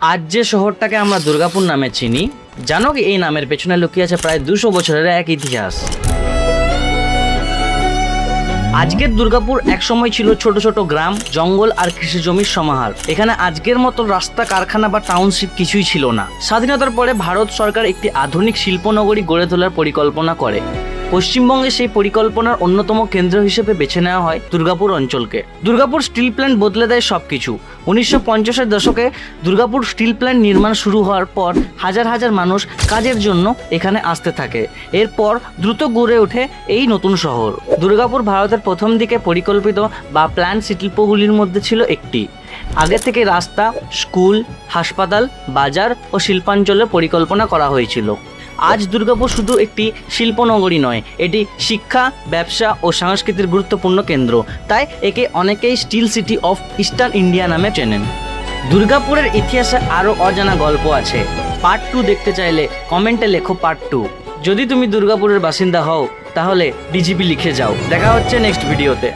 আজ যে শহরটাকে আমরা দুর্গাপুর নামে চিনি, জানো কি এই নামের পেছনে লুকিয়ে আছে প্রায় 200 বছরের এক ইতিহাস। আজকের দুর্গাপুর একসময় ছিল ছোট ছোট গ্রাম, জঙ্গল আর কৃষি জমির সমাহার। এখানে আজকের মতো রাস্তা, কারখানা বা টাউনশিপ কিছুই ছিল না। স্বাধীনতার পরে ভারত সরকার একটি আধুনিক শিল্পনগরী গড়ে তোলার পরিকল্পনা করে। পশ্চিমবঙ্গে সেই পরিকল্পনার অন্যতম কেন্দ্র হিসেবে বেছে নেওয়া হয় দুর্গাপুর অঞ্চলকে। দুর্গাপুর স্টিল প্ল্যান্ট বদলে দেয় সবকিছু। 1950-এর দশকে দুর্গাপুর স্টিল প্ল্যান্ট নির্মাণ শুরু হওয়ার পর হাজার হাজার মানুষ কাজের জন্য এখানে আসতে থাকে। এরপর দ্রুত গড়ে ওঠে এই নতুন শহর। দুর্গাপুর ভারতের প্রথম দিকে পরিকল্পিত বা প্ল্যান শিল্পগুলির মধ্যে ছিল একটি। আগে থেকে রাস্তা, স্কুল, হাসপাতাল, বাজার ও শিল্পাঞ্চলের পরিকল্পনা করা হয়েছিল। আজ দুর্গাপুর শুধু একটি শিল্পনগরী নয়, এটি শিক্ষা, ব্যবসা ও সংস্কৃতির গুরুত্বপূর্ণ কেন্দ্র। তাই একে অনেকেই still city of eastern India নামে চেনেন। দুর্গাপুরের ইতিহাসে আরও অজানা গল্প আছে। পার্ট 2 দেখতে চাইলে কমেন্টে লেখো পার্ট 2। যদি তুমি দুর্গাপুরের বাসিন্দা হও তাহলে ডিজিপি লিখে যাও। দেখা হচ্ছে নেক্সট ভিডিওতে।